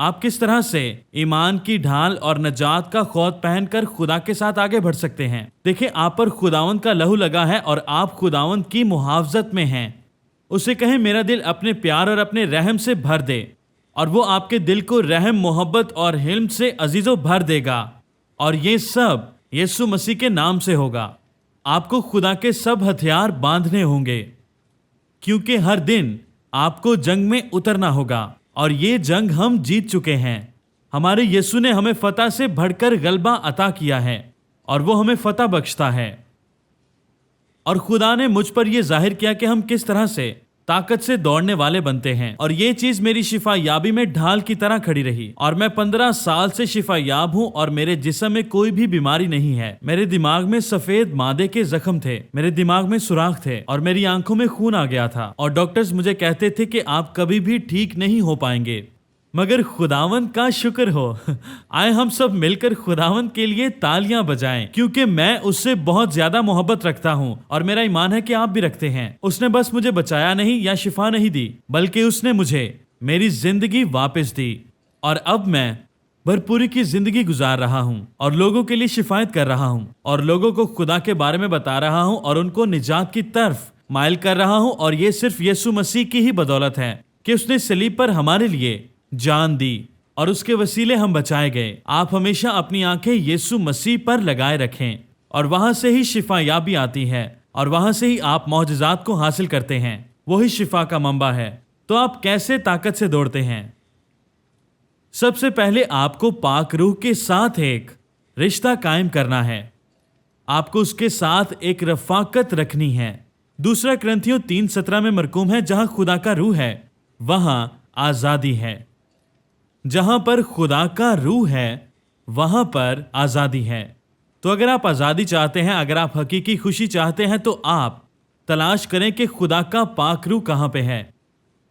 آپ کس طرح سے ایمان کی ڈھال اور نجات کا خود پہن کر خدا کے ساتھ آگے بڑھ سکتے ہیں؟ دیکھیں، آپ پر خداوند کا لہو لگا ہے اور آپ خداوند کی محافظت میں ہیں۔ اسے کہیں میرا دل اپنے پیار اور اپنے رحم سے بھر دے، اور وہ آپ کے دل کو رحم، محبت اور حلم سے عزیزو بھر دے گا، اور یہ سب یسوع مسیح کے نام سے ہوگا۔ آپ کو خدا کے سب ہتھیار باندھنے ہوں گے، کیونکہ ہر دن آپ کو جنگ میں اترنا ہوگا، اور یہ جنگ ہم جیت چکے ہیں۔ ہمارے یسوع نے ہمیں فتح سے بڑھ کر غلبہ عطا کیا ہے، اور وہ ہمیں فتح بخشتا ہے۔ اور خدا نے مجھ پر یہ ظاہر کیا کہ ہم کس طرح سے طاقت سے دوڑنے والے بنتے ہیں، اور یہ چیز میری شفا یابی میں ڈھال کی طرح کھڑی رہی، اور میں 15 سال سے شفا یاب ہوں، اور میرے جسم میں کوئی بھی بیماری نہیں ہے۔ میرے دماغ میں سفید مادے کے زخم تھے، میرے دماغ میں سوراخ تھے، اور میری آنکھوں میں خون آ گیا تھا، اور ڈاکٹرز مجھے کہتے تھے کہ آپ کبھی بھی ٹھیک نہیں ہو پائیں گے، مگر خداوند کا شکر ہو۔ آئے ہم سب مل کر خداوند کے لیے تالیاں بجائیں، کیونکہ میں اس سے بہت زیادہ محبت رکھتا ہوں، اور میرا ایمان ہے کہ آپ بھی رکھتے ہیں۔ اس نے بس مجھے بچایا نہیں یا شفا نہیں دی، بلکہ اس نے مجھے میری زندگی واپس دی، اور اب میں بھرپوری کی زندگی گزار رہا ہوں، اور لوگوں کے لیے شفایت کر رہا ہوں، اور لوگوں کو خدا کے بارے میں بتا رہا ہوں، اور ان کو نجات کی طرف مائل کر رہا ہوں، اور یہ صرف یسوع مسیح کی ہی بدولت ہے کہ اس نے صلیب پر ہمارے لیے جان دی، اور اس کے وسیلے ہم بچائے گئے۔ آپ ہمیشہ اپنی آنکھیں یسوع مسیح پر لگائے رکھیں، اور وہاں سے ہی شفا یابی آتی ہے، اور وہاں سے ہی آپ معجزات کو حاصل کرتے ہیں۔ وہی شفا کا منبع ہے۔ تو آپ کیسے طاقت سے دوڑتے ہیں؟ سب سے پہلے آپ کو پاک روح کے ساتھ ایک رشتہ قائم کرنا ہے۔ آپ کو اس کے ساتھ ایک رفاقت رکھنی ہے۔ دوسرا کرنتھیوں 3:17 میں مرقوم ہے، جہاں خدا کا روح ہے وہاں آزادی ہے۔ جہاں پر خدا کا روح ہے وہاں پر آزادی ہے۔ تو اگر آپ آزادی چاہتے ہیں، اگر آپ حقیقی خوشی چاہتے ہیں، تو آپ تلاش کریں کہ خدا کا پاک روح کہاں پہ ہے،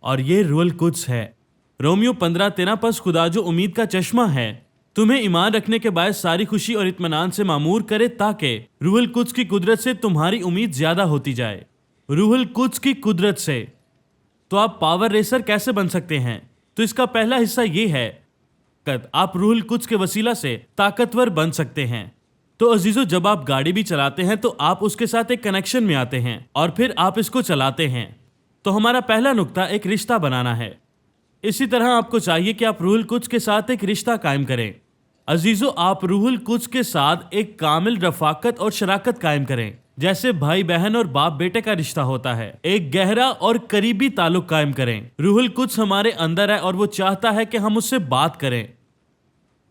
اور یہ روح القدس ہے۔ رومیو 15:13 پس خدا جو امید کا چشمہ ہے تمہیں ایمان رکھنے کے باعث ساری خوشی اور اطمینان سے معمور کرے، تاکہ روح القدس کی قدرت سے تمہاری امید زیادہ ہوتی جائے۔ روح القدس کی قدرت سے۔ تو آپ پاور ریسر کیسے بن سکتے ہیں؟ تو اس کا پہلا حصہ یہ ہے کہ آپ روح القدس کے وسیلہ سے طاقتور بن سکتے ہیں۔ تو عزیزو، جب آپ گاڑی بھی چلاتے ہیں تو آپ اس کے ساتھ ایک کنیکشن میں آتے ہیں، اور پھر آپ اس کو چلاتے ہیں۔ تو ہمارا پہلا نقطہ ایک رشتہ بنانا ہے۔ اسی طرح آپ کو چاہیے کہ آپ روح القدس کے ساتھ ایک رشتہ قائم کریں۔ عزیزو، آپ روح القدس کے ساتھ ایک کامل رفاقت اور شراکت قائم کریں، جیسے بھائی بہن اور باپ بیٹے کا رشتہ ہوتا ہے۔ ایک گہرا اور قریبی تعلق قائم کریں۔ روح القدس ہمارے اندر ہے، اور وہ چاہتا ہے کہ ہم اس سے بات کریں،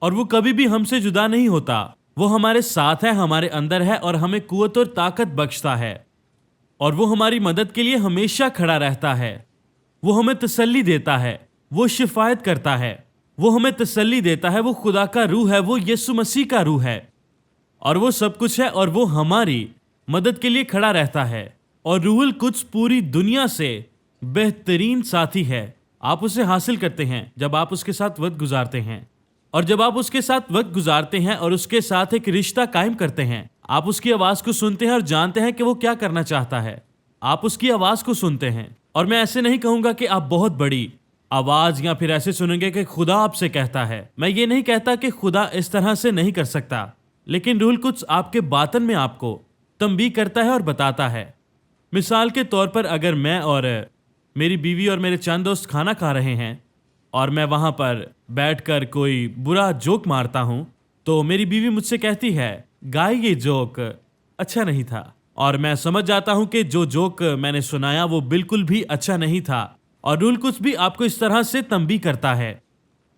اور وہ کبھی بھی ہم سے جدا نہیں ہوتا۔ وہ ہمارے ساتھ ہے، ہمارے اندر ہے، اور ہمیں قوت اور طاقت بخشتا ہے، اور وہ ہماری مدد کے لیے ہمیشہ کھڑا رہتا ہے۔ وہ ہمیں تسلی دیتا ہے، وہ شفایت کرتا ہے، وہ ہمیں تسلی دیتا ہے۔ وہ خدا کا روح ہے، وہ یسوع مسیح کا روح ہے، اور وہ سب کچھ ہے، اور وہ ہماری مدد کے لیے کھڑا رہتا ہے۔ اور روح القدس پوری دنیا سے بہترین ساتھی ہے۔ آپ اسے حاصل کرتے ہیں جب آپ اس کے ساتھ وقت گزارتے ہیں، اور جب آپ اس کے ساتھ وقت گزارتے ہیں اور اس کے ساتھ ایک رشتہ قائم کرتے ہیں، آپ اس کی آواز کو سنتے ہیں اور جانتے ہیں کہ وہ کیا کرنا چاہتا ہے۔ آپ اس کی آواز کو سنتے ہیں، اور میں ایسے نہیں کہوں گا کہ آپ بہت بڑی آواز یا پھر ایسے سنیں گے کہ خدا آپ سے کہتا ہے۔ میں یہ نہیں کہتا کہ خدا اس طرح سے نہیں کر سکتا، لیکن روح القدس آپ کے باطن میں آپ کو تنبیہ کرتا ہے اور بتاتا ہے۔ مثال کے طور پر، اگر میں اور میری بیوی اور میرے چند دوست کھانا کھا رہے ہیں، اور میں وہاں پر بیٹھ کر کوئی برا جوک مارتا ہوں، تو میری بیوی مجھ سے کہتی ہے، گائے یہ جوک اچھا نہیں تھا، اور میں سمجھ جاتا ہوں کہ جو جوک میں نے سنایا وہ بالکل بھی اچھا نہیں تھا۔ اور روح القدس بھی آپ کو اس طرح سے تنبیہ کرتا ہے۔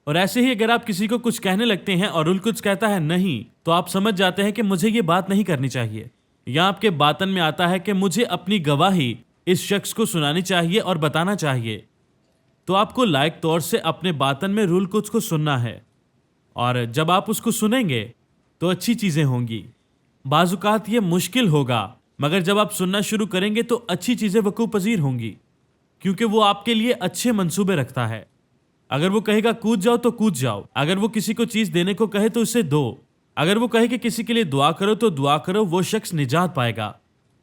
اور ایسے ہی اگر آپ کسی کو کچھ کہنے لگتے ہیں اور روح القدس کہتا ہے نہیں، تو آپ سمجھ جاتے ہیں کہ مجھے یہ بات نہیں کرنی چاہیے، یا آپ کے باطن میں آتا ہے کہ مجھے اپنی گواہی اس شخص کو سنانی چاہیے اور بتانا چاہیے۔ تو آپ کو لائق طور سے اپنے باطن میں روح القدس کو سننا ہے، اور جب آپ اس کو سنیں گے تو اچھی چیزیں ہوں گی۔ بعض اوقات یہ مشکل ہوگا، مگر جب آپ سننا شروع کریں گے تو اچھی چیزیں وقوع پذیر ہوں گی، کیونکہ وہ آپ کے لیے اچھے منصوبے رکھتا ہے۔ اگر وہ کہے گا کود جاؤ تو کود جاؤ، اگر وہ کسی کو چیز دینے کو کہے تو اسے دو، اگر وہ کہے کہ کسی کے لیے دعا کرو تو دعا کرو، وہ شخص نجات پائے گا۔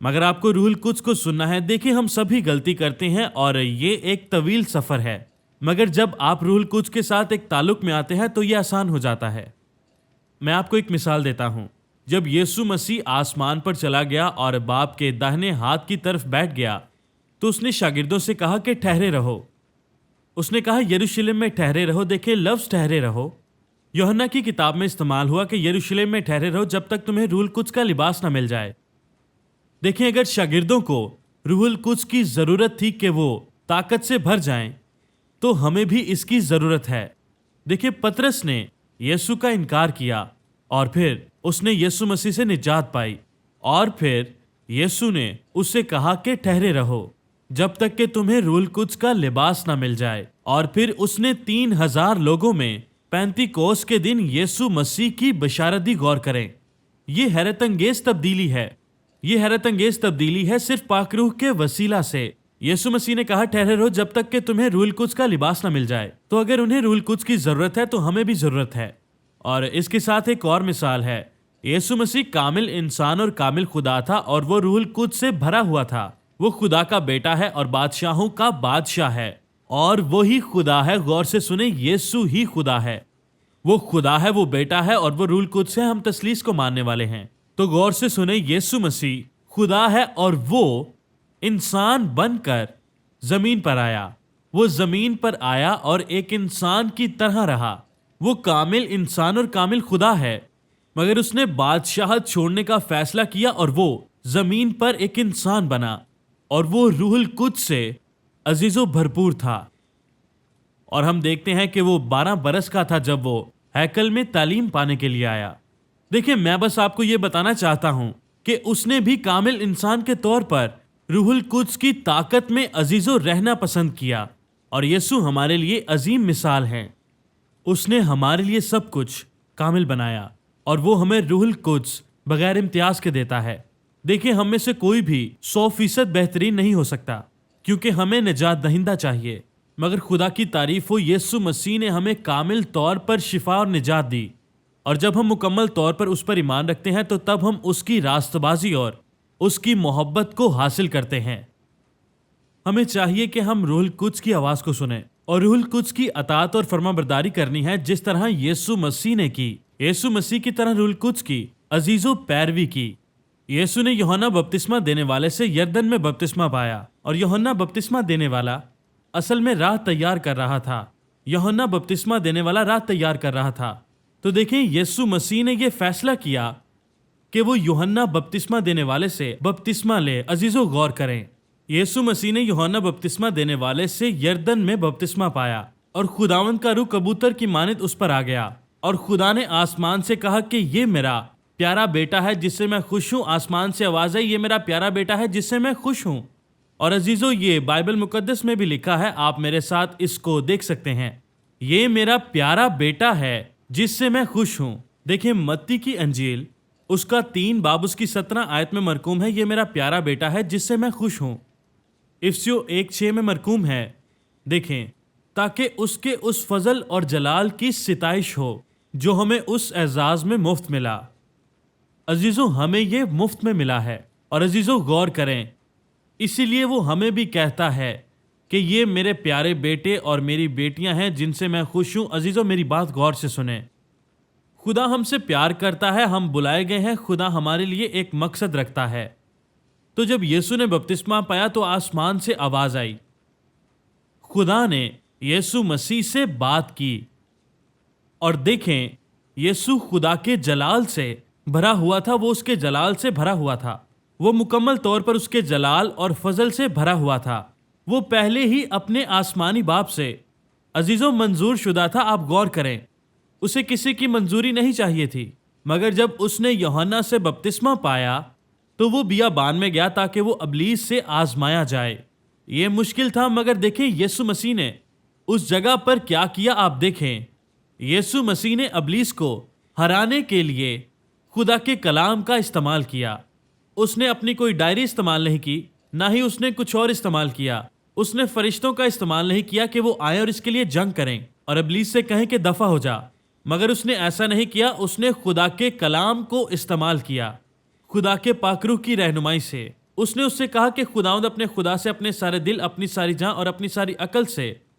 مگر آپ کو روح القدس کو سننا ہے۔ دیکھیں، ہم سبھی غلطی کرتے ہیں، اور یہ ایک طویل سفر ہے۔ مگر جب آپ روح القدس کے ساتھ ایک تعلق میں آتے ہیں تو یہ آسان ہو جاتا ہے۔ میں آپ کو ایک مثال دیتا ہوں۔ جب یسوع مسیح آسمان پر چلا گیا اور باپ کے داہنے ہاتھ کی طرف بیٹھ گیا تو اس نے شاگردوں سے کہا کہ ٹھہرے رہو۔ اس نے کہا یروشلم میں ٹھہرے رہو۔ دیکھیں لفظ ٹھہرے رہو یوحنا کی کتاب میں استعمال ہوا کہ یروشلم میں ٹھہرے رہو جب تک تمہیں روح القدس کا لباس نہ مل جائے۔ دیکھیں اگر شاگردوں کو روح القدس کی ضرورت تھی کہ وہ طاقت سے بھر جائیں تو ہمیں بھی اس کی ضرورت ہے۔ دیکھیں پطرس نے یسوع کا انکار کیا اور پھر اس نے یسوع مسیح سے نجات پائی، اور پھر یسوع نے اس سے کہا کہ ٹھہرے رہو جب تک کہ تمہیں روح القدس کا لباس نہ مل جائے، اور پھر اس نے 3000 لوگوں میں پینتیکوس کے دن یسوع مسیح کی بشارت دی۔ غور کریں، یہ حیرت انگیز تبدیلی ہے۔ یہ حیرت انگیز تبدیلی ہے صرف پاک روح کے وسیلہ سے۔ یسوع مسیح نے کہا ٹھہرے رہو جب تک کہ تمہیں روح القدس کا لباس نہ مل جائے۔ تو اگر انہیں روح القدس کی ضرورت ہے تو ہمیں بھی ضرورت ہے۔ اور اس کے ساتھ ایک اور مثال ہے، یسوع مسیح کامل انسان اور کامل خدا تھا اور وہ روح القدس سے بھرا ہوا تھا۔ وہ خدا کا بیٹا ہے اور بادشاہوں کا بادشاہ ہے، اور وہی خدا ہے۔ غور سے سنیں، یسوع ہی خدا ہے۔ وہ خدا ہے، وہ بیٹا ہے، اور وہ روح القدس ہے۔ ہم تثلیث کو ماننے والے ہیں۔ تو غور سے سنیں، یسوع مسیح خدا ہے اور وہ انسان بن کر زمین پر آیا۔ وہ زمین پر آیا اور ایک انسان کی طرح رہا۔ وہ کامل انسان اور کامل خدا ہے، مگر اس نے بادشاہت چھوڑنے کا فیصلہ کیا اور وہ زمین پر ایک انسان بنا، اور وہ روح القدس سے عزیز و بھرپور تھا۔ اور ہم دیکھتے ہیں کہ وہ 12 برس کا تھا جب وہ ہیکل میں تعلیم پانے کے لیے آیا۔ دیکھیں میں بس آپ کو یہ بتانا چاہتا ہوں کہ اس نے بھی کامل انسان کے طور پر روح القدس کی طاقت میں عزیز و رہنا پسند کیا، اور یسوع ہمارے لیے عظیم مثال ہیں۔ اس نے ہمارے لیے سب کچھ کامل بنایا، اور وہ ہمیں روح القدس بغیر امتیاز کے دیتا ہے۔ دیکھیں ہم میں سے کوئی بھی 100% بہترین نہیں ہو سکتا، کیونکہ ہمیں نجات دہندہ چاہیے، مگر خدا کی تعریف ہو، یسوع مسیح نے ہمیں کامل طور پر شفا اور نجات دی، اور جب ہم مکمل طور پر اس پر ایمان رکھتے ہیں تو تب ہم اس کی راست بازی اور اس کی محبت کو حاصل کرتے ہیں۔ ہمیں چاہیے کہ ہم روح القدس کی آواز کو سنیں اور روح القدس کی اطاعت اور فرما برداری کرنی ہے، جس طرح یسوع مسیح نے کی۔ یسوع مسیح کی طرح روح القدس کی عزیز و پیروی کی۔ یسوع نے یوحنا بپتسمہ دینے والے سے یردن میں بپتسمہ پایا، اور یوحنا بپتسمہ دینے والا اصل میں راہ تیار کر رہا تھا۔ یوحنا بپتسمہ دینے والا راہ تیار کر رہا تھا۔ تو دیکھیں یسوع مسیح نے یہ فیصلہ کیا کہ وہ یوحنا بپتسمہ دینے والے سے بپتسمہ لے۔ عزیزو غور کریں، یسوع مسیح نے یوحنا بپتسمہ دینے والے سے یردن میں بپتسمہ پایا، اور خداوند کا روح کبوتر کی مانند اس پر آ گیا، اور خدا نے آسمان سے کہا کہ یہ میرا پیارا بیٹا ہے جس سے میں خوش ہوں۔ آسمان سے آواز ہے، یہ میرا پیارا بیٹا ہے جس سے میں خوش ہوں۔ اور عزیزو یہ بائبل مقدس میں بھی لکھا ہے، آپ میرے ساتھ اس کو دیکھ سکتے ہیں، یہ میرا پیارا بیٹا ہے جس سے میں خوش ہوں۔ دیکھیں متی کی انجیل اس کا 3 باب اس کی 17 آیت میں مرقوم ہے، یہ میرا پیارا بیٹا ہے جس سے میں خوش ہوں۔ افسیو 1:6 میں مرقوم ہے، دیکھیں تاکہ اس کے اس فضل اور جلال کی ستائش ہو جو ہمیں اس اعزاز میں مفت ملا۔ عزیزو ہمیں یہ مفت میں ملا ہے، اور عزیزو غور کریں، اسی لیے وہ ہمیں بھی کہتا ہے کہ یہ میرے پیارے بیٹے اور میری بیٹیاں ہیں جن سے میں خوش ہوں۔ عزیزو میری بات غور سے سنیں، خدا ہم سے پیار کرتا ہے، ہم بلائے گئے ہیں، خدا ہمارے لیے ایک مقصد رکھتا ہے۔ تو جب یسوع نے بپتسمہ پایا تو آسمان سے آواز آئی، خدا نے یسوع مسیح سے بات کی، اور دیکھیں یسوع خدا کے جلال سے بھرا ہوا تھا، وہ اس کے جلال سے بھرا ہوا تھا، وہ مکمل طور پر اس کے جلال اور فضل سے بھرا ہوا تھا۔ وہ پہلے ہی اپنے آسمانی باپ سے عزیزو منظور شدہ تھا۔ آپ غور کریں، اسے کسی کی منظوری نہیں چاہیے تھی، مگر جب اس نے یوحنا سے بپتسمہ پایا تو وہ بیابان میں گیا تاکہ وہ ابلیس سے آزمایا جائے۔ یہ مشکل تھا، مگر دیکھیں یسوع مسیح نے اس جگہ پر کیا کیا۔ آپ دیکھیں یسوع مسیح نے ابلیس کو ہرانے کے لیے خدا کے کلام کا استعمال کیا۔ اس نے اپنی کوئی ڈائری استعمال نہیں کی، نہ ہی اس نے کچھ اور استعمال کیا۔ اس نے فرشتوں کا استعمال نہیں کیا کہ وہ آئیں اور اس کے لیے جنگ کریں اور ابلیس سے کہیں کہ دفع ہو جا، مگر اس نے ایسا نہیں کیا۔ اس نے خدا کے کلام کو استعمال کیا، خدا کے پاک روح کی رہنمائی سے۔ اس نے اس سے کہا کہ خداوند اپنے خدا سے اپنے سارے دل، اپنی ساری جان اور اپنی ساری عقل سے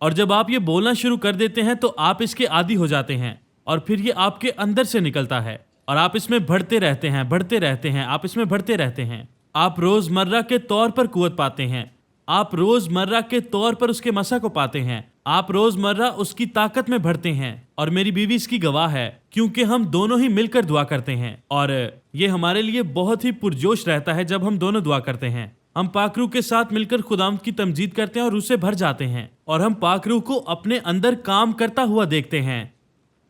اور جب آپ یہ بولنا شروع کر دیتے ہیں تو آپ اس کے عادی ہو جاتے ہیں اور پھر یہ آپ کے اندر سے نکلتا ہے اور آپ اس میں بڑھتے رہتے ہیں، بڑھتے رہتے ہیں، آپ اس میں بڑھتے رہتے ہیں. آپ روزمرہ کے طور پر قوت پاتے ہیں، آپ روزمرہ کے طور پر اس کے مسا کو پاتے ہیں، آپ روزمرہ اس کی طاقت میں بڑھتے ہیں. اور میری بیوی اس کی گواہ ہے کیونکہ ہم دونوں ہی مل کر دعا کرتے ہیں اور یہ ہمارے لیے بہت ہی پرجوش رہتا ہے جب ہم دونوں دعا کرتے ہیں. ہم پاک روح کے ساتھ مل کر خداوند کی تمجید کرتے ہیں اور اسے بھر جاتے ہیں اور ہم پاک روح کو اپنے اندر کام کرتا ہوا دیکھتے ہیں،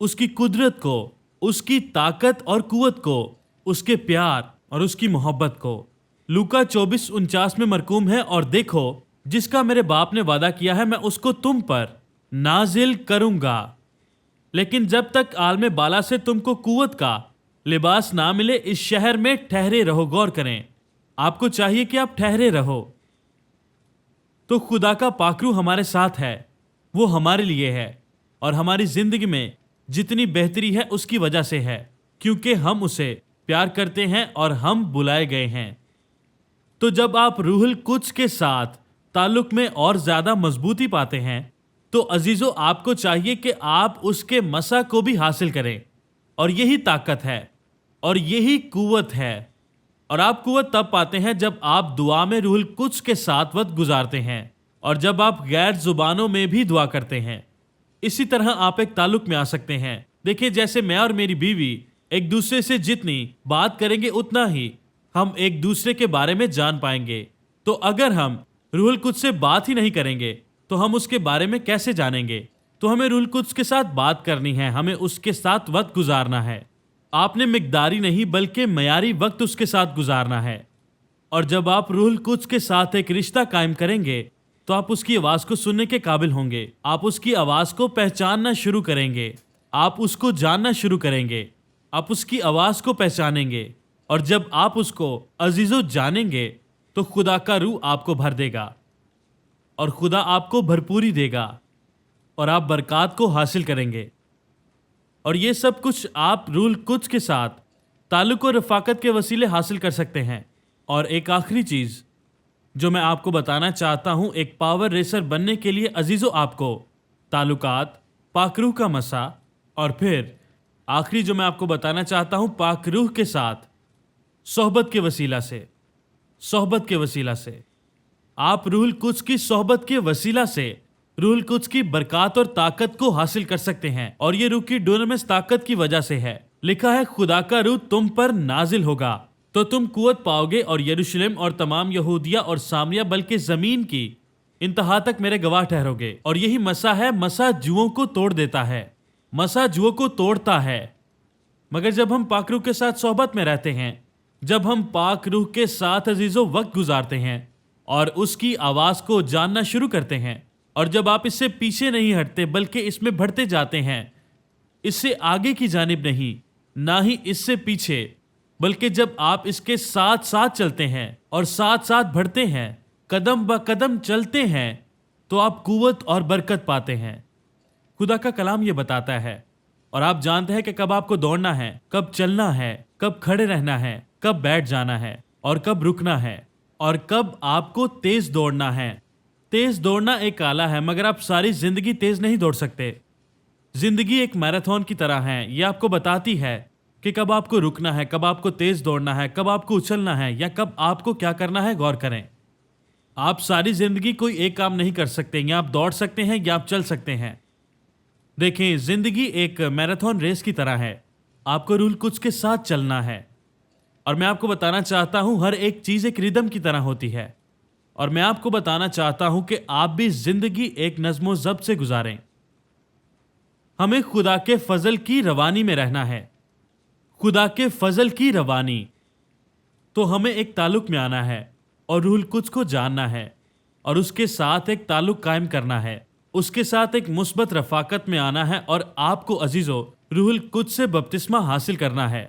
اس کی قدرت کو، اس کی طاقت اور قوت کو، اس کے پیار اور اس کی محبت کو. لوکا 24:49 میں مرقوم ہے، اور دیکھو جس کا میرے باپ نے وعدہ کیا ہے میں اس کو تم پر نازل کروں گا، لیکن جب تک عالم بالا سے تم کو قوت کا لباس نہ ملے اس شہر میں ٹھہرے رہو. غور کریں، آپ کو چاہیے کہ آپ ٹھہرے رہو. تو خدا کا پاک روح ہمارے ساتھ ہے، وہ ہمارے لیے ہے اور ہماری زندگی میں جتنی بہتری ہے اس کی وجہ سے ہے، کیونکہ ہم اسے پیار کرتے ہیں اور ہم بلائے گئے ہیں. تو جب آپ روح القدس کے ساتھ تعلق میں اور زیادہ مضبوطی پاتے ہیں تو عزیزو آپ کو چاہیے کہ آپ اس کے مسا کو بھی حاصل کریں، اور یہی طاقت ہے اور یہی قوت ہے. اور آپ قوت تب پاتے ہیں جب آپ دعا میں روح القدس کے ساتھ وقت گزارتے ہیں اور جب آپ غیر زبانوں میں بھی دعا کرتے ہیں. اسی طرح آپ ایک تعلق میں آ سکتے ہیں. دیکھیں، جیسے میں اور میری بیوی ایک دوسرے سے جتنی بات کریں گے اتنا ہی ہم ایک دوسرے کے بارے میں جان پائیں گے. تو اگر ہم روح القدس سے بات ہی نہیں کریں گے تو ہم اس کے بارے میں کیسے جانیں گے؟ تو ہمیں روح القدس کے ساتھ بات کرنی ہے، ہمیں اس کے ساتھ وقت گزارنا ہے. آپ نے مقداری نہیں بلکہ معیاری وقت اس کے ساتھ گزارنا ہے. اور جب آپ روح القدس کے ساتھ ایک رشتہ قائم کریں گے تو آپ اس کی آواز کو سننے کے قابل ہوں گے، آپ اس کی آواز کو پہچاننا شروع کریں گے، آپ اس کو جاننا شروع کریں گے، آپ اس کی آواز کو پہچانیں گے. اور جب آپ اس کو عزیزو جانیں گے تو خدا کا روح آپ کو بھر دے گا اور خدا آپ کو بھرپوری دے گا اور آپ برکات کو حاصل کریں گے. اور یہ سب کچھ آپ روح القدس کے ساتھ تعلق و رفاقت کے وسیلے حاصل کر سکتے ہیں. اور ایک آخری چیز جو میں آپ کو بتانا چاہتا ہوں، ایک پاور ریسر بننے کے لیے عزیزو آپ کو تعلقات، پاک روح کا مسا، اور پھر آخری جو میں آپ کو بتانا چاہتا ہوں پاک روح کے ساتھ صحبت کے وسیلہ سے، صحبت کے وسیلہ سے آپ روح القدس کی صحبت کے وسیلہ سے روح القدس کی برکات اور طاقت کو حاصل کر سکتے ہیں. اور یہ روح کی ڈونمس طاقت کی وجہ سے ہے. لکھا ہے خدا کا روح تم پر نازل ہوگا تو تم قوت پاؤ گے اور یروشلم اور تمام یہودیہ اور سامریہ بلکہ زمین کی انتہا تک میرے گواہ ٹھہرو گے. اور یہی مسا ہے، مسا جوؤں کو توڑ دیتا ہے، مسا جوؤں کو توڑتا ہے. مگر جب ہم پاک روح کے ساتھ صحبت میں رہتے ہیں، جب ہم پاک روح کے ساتھ عزیزو وقت گزارتے ہیں اور اس کی آواز کو جاننا شروع کرتے ہیں، اور جب آپ اس سے پیچھے نہیں ہٹتے بلکہ اس میں بڑھتے جاتے ہیں، اس سے آگے کی جانب نہیں، نہ ہی اس سے پیچھے، بلکہ جب آپ اس کے ساتھ ساتھ چلتے ہیں اور ساتھ ساتھ بڑھتے ہیں، قدم با قدم چلتے ہیں، تو آپ قوت اور برکت پاتے ہیں. خدا کا کلام یہ بتاتا ہے، اور آپ جانتے ہیں کہ کب آپ کو دوڑنا ہے، کب چلنا ہے، کب کھڑے رہنا ہے، کب بیٹھ جانا ہے اور کب رکنا ہے، اور کب آپ کو تیز دوڑنا ہے. تیز دوڑنا ایک آلہ ہے، مگر آپ ساری زندگی تیز نہیں دوڑ سکتے. زندگی ایک میراتھن کی طرح ہے، یہ آپ کو بتاتی ہے کہ کب آپ کو رکنا ہے، کب آپ کو تیز دوڑنا ہے، کب آپ کو اچھلنا ہے، یا کب آپ کو کیا کرنا ہے. غور کریں، آپ ساری زندگی کوئی ایک کام نہیں کر سکتے، یا آپ دوڑ سکتے ہیں یا آپ چل سکتے ہیں. دیکھیں، زندگی ایک میراتھن ریس کی طرح ہے، آپ کو روح القدس کے ساتھ چلنا ہے. اور میں آپ کو بتانا چاہتا ہوں ہر ایک چیز ایک ردم کی طرح ہوتی ہے، اور میں آپ کو بتانا چاہتا ہوں کہ آپ بھی زندگی ایک نظم و ضبط سے گزاریں. ہمیں خدا کے فضل کی روانی میں رہنا ہے، خدا کے فضل کی روانی. تو ہمیں ایک تعلق میں آنا ہے اور روح القدس کو جاننا ہے اور اس کے ساتھ ایک تعلق قائم کرنا ہے، اس کے ساتھ ایک مثبت رفاقت میں آنا ہے. اور آپ کو عزیزو روح القدس سے بپتسمہ حاصل کرنا ہے،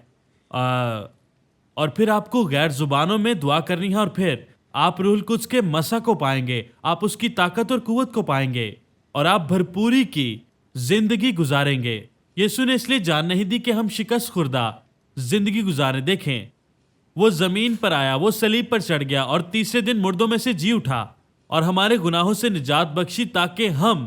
اور پھر آپ کو غیر زبانوں میں دعا کرنی ہے، اور پھر آپ روح القدس کے مسا کو پائیں گے، آپ اس کی طاقت اور قوت کو پائیں گے، اور آپ بھرپوری کی زندگی گزاریں گے. یسوع نے اس لیے جان نہیں دی کہ ہم شکست خوردہ زندگی گزاریں. دیکھیں، وہ زمین پر آیا، وہ صلیب پر چڑھ گیا اور تیسرے دن مردوں میں سے جی اٹھا اور ہمارے گناہوں سے نجات بخشی تاکہ ہم